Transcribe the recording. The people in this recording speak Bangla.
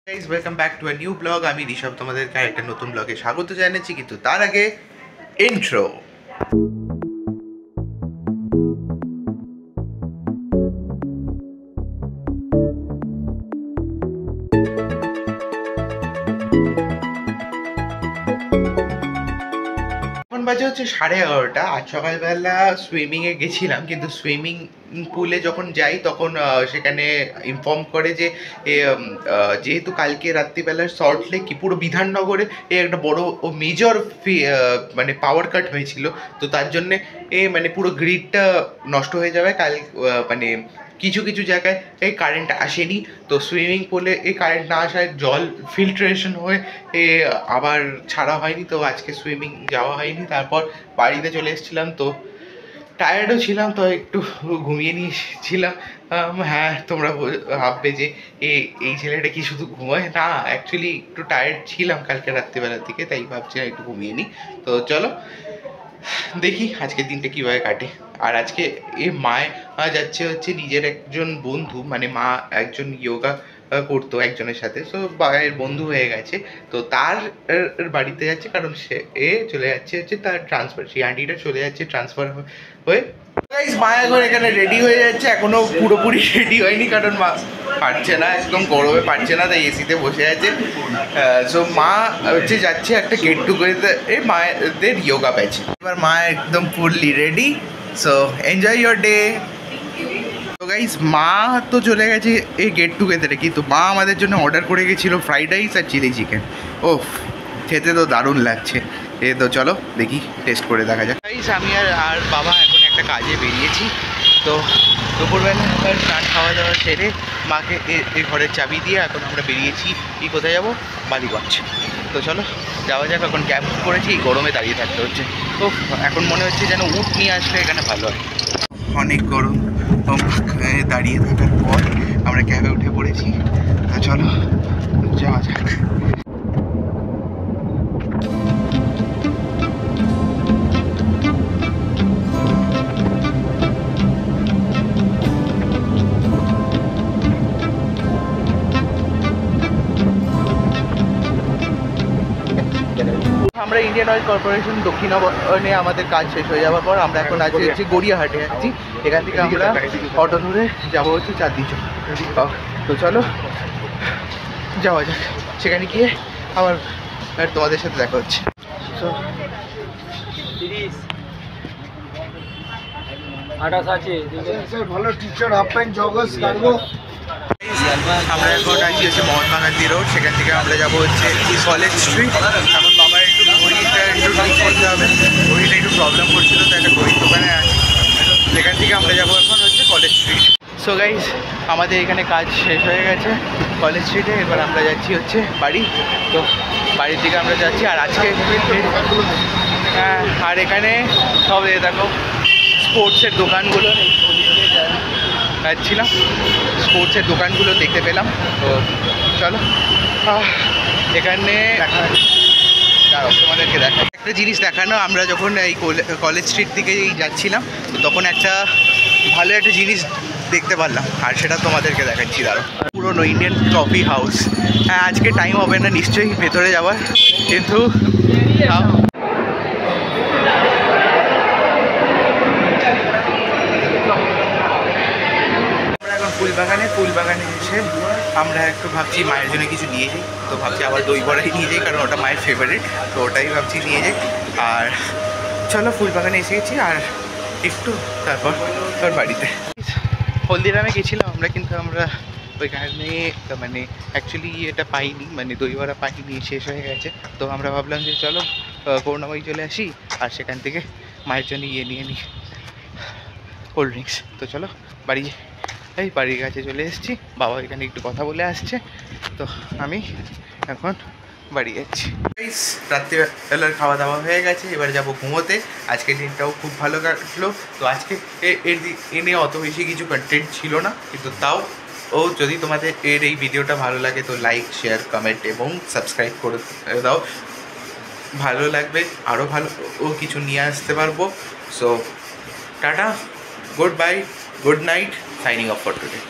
Guys welcome back to a new blog. আমি ঋষভ তোমাদেরকে একটা নতুন ব্লগে স্বাগত জানাচ্ছি, কিন্তু তার আগে ইন্ট্রো। এখন বাজে হচ্ছে 11:30। আজ সকালবেলা সুইমিংয়ে গেছিলাম, কিন্তু সুইমিং পুলে যখন যাই তখন সেখানে ইনফর্ম করে যে যেহেতু কালকে রাত্রিবেলা সল্ট লেক কি পুরো বিধাননগরে একটা বড় ও মেজর মানে পাওয়ার কাট হয়েছিল, তো তার জন্যে মানে পুরো গ্রিডটা নষ্ট হয়ে যাবে কাল। মানে কিছু কিছু জায়গায় এই কারেন্ট আসেনি, তো সুইমিং পুলে এই কারেন্ট না আসায় জল ফিল্ট্রেশন হয়ে আবার ছাড়া হয়নি, তো আজকে সুইমিং যাওয়া হয়নি। তারপর বাড়িতে চলে এসেছিলাম, তো টায়ার্ডও ছিলাম, তো একটু ঘুমিয়ে নিয়েছিলাম। হ্যাঁ, তোমরা ভাববে যে এই ছেলেটা কি শুধু ঘুমায়? না, অ্যাকচুয়ালি একটু টায়ার্ড ছিলাম কালকে রাত্রিবেলার দিকে, তাই ভাবছিলাম একটু ঘুমিয়ে নিই। তো চলো দেখি আজকের দিনটা কীভাবে কাটে। আর আজকে মায় যাচ্ছে হচ্ছে নিজের একজন বন্ধু, মানে মা একজন যোগা করতো একজনের সাথে, সো মায়ের বন্ধু হয়ে গেছে, তো তার বাড়িতে যাচ্ছে, কারণ সে চলে যাচ্ছে হচ্ছে তার ট্রান্সফার, সেই আন্টিটা চলে যাচ্ছে ট্রান্সফার হয়ে। মা এখন এখানে রেডি হয়ে যাচ্ছে, এখনো পুরোপুরি রেডি হয়নি, কারণ মা পারছে না, একদম গরমে পারছে না, তাই এসিতে বসে আছে। সো মা হচ্ছে যাচ্ছে একটা গেট টুগেদার মায়েদের যোগা ব্যাচ। এবার মা একদম fully ready, so enjoy your day. তো গাইস, মা তো চলে গেছে এই গেট টুগেদারে, কিন্তু মা আমাদের জন্য অর্ডার করে গেছিলো ফ্রাইড রাইস আর চিলি চিকেন। ওফ, খেতে তো দারুণ লাগছে। তো চলো দেখি, টেস্ট করে দেখা যাক। গাইস, আমি আর বাবা এখন একটা কাজে বেরিয়েছি, তো দুপুরবেলা স্নান খাওয়া দাওয়া সেরে মাকে এই ঘরের চাবি দিয়ে এখন আমরা বেরিয়েছি। কোথায় যাবো? বালিগঞ্জ। তো চলো যাওয়া যাক। এখন ক্যাব করেছি, গরমে দাঁড়িয়ে থাকতে হচ্ছে, তো এখন মনে হচ্ছে যেন উট নিয়ে আসলে এখানে ভালো হয়। অনেক গরম, দাঁড়িয়ে থাকার পর আমরা ক্যাবে উঠে পড়েছি, তো চলো যাওয়া যাক। আমরা ইন্ডিয়ান অয়েল কর্পোরেশন দক্ষিণবঙ্গে আমাদের কাজ শেষ হয়ে যাওয়ার পর আমরা এখন আছি হচ্ছে গড়িয়াহাটে আছি। এখান থেকে আমরা অটো ধরে যাবো হচ্ছে চাঁদনি চক। তো চলো যাওয়া যাক, সেখানে গিয়ে আবার তোমাদের সাথে দেখা হচ্ছে। ভালো T-shirt, half pant, joggers, cargo. আমরা এখন আছি হচ্ছে মহাত্মা গান্ধী রোড, সেখান থেকে আমরা যাবো হচ্ছে কলেজ স্ট্রিট। এখন বাবার একটু ঘড়িটা একটু ঠিক করতে হবে, ঘড়িটা একটু প্রবলেম করছিল, তো একটা ঘড়ির দোকানে আছি, সেখান থেকে আমরা যাবো এখন হচ্ছে কলেজ স্ট্রিট। সো গাইজ, আমাদের এখানে কাজ শেষ হয়ে গেছে কলেজ স্ট্রিটে, এবার আমরা যাচ্ছি হচ্ছে বাড়ি। তো বাড়ির দিকে আমরা যাচ্ছি। আর আজকে হ্যাঁ, আর এখানে সব দেখো স্পোর্টসের দোকানগুলো যাচ্ছিলাম, স্পোর্টসের দোকানগুলো দেখতে পেলাম। তো চলো এখানে তোমাদেরকে দেখা একটা জিনিস দেখানো। আমরা যখন এই কলেজ স্ট্রিট দিকে যাচ্ছিলাম, তো তখন একটা ভালো একটা জিনিস দেখতে পারলাম, আর সেটা তোমাদেরকে দেখাচ্ছি। দাঁড়ো, পুরোনো ইন্ডিয়ান কফি হাউস। হ্যাঁ, আজকে টাইম হবে না নিশ্চয়ই ভেতরে যাওয়ার, কিন্তু ফুলবাগানে এসে আমরা একটু ভাবছি মায়ের জন্য কিছু নিয়ে যাই। তো ভাবছি আবার দই বড়াই নিয়ে যাই, কারণ ওটা মায়ের ফেভারিট, তো ওটাই ভাবছি নিয়ে যাই। আর চলো ফুলবাগানে এসে গেছি, আর একটু তারপর বাড়িতে। হলদিরামে গেছিলাম আমরা, কিন্তু আমরা ওইখানে মানে অ্যাকচুয়ালি এটা পাইনি, মানে দই বড়া পাইনি, শেষ হয়ে গেছে। তো আমরা ভাবলাম যে চলো করুণাময়ী চলে আসি, আর সেখান থেকে মায়ের জন্য নিয়ে নিই কোল্ড ড্রিঙ্কস। তো চলো বাড়ির কাছে চলে এসেছি, বাবা এখানে একটু কথা বলে আসছে, তো আমি এখন বাড়ি যাচ্ছি। রাত্রিবেলার খাওয়া দাওয়া হয়ে গেছে, এবার যাব ঘুমোতে। আজকের দিনটাও খুব ভালো কাটলো। তো আজকে এনে অত বেশি কিছু কন্টেন্ট ছিল না, কিন্তু তাও যদি তোমাদের এই ভিডিওটা ভালো লাগে তো লাইক, শেয়ার, কমেন্ট এবং সাবস্ক্রাইব করে দাও। ভালো লাগবে, আরও ভালো কিছু নিয়ে আসতে পারবো। So tata, good bye, good night, signing off for today.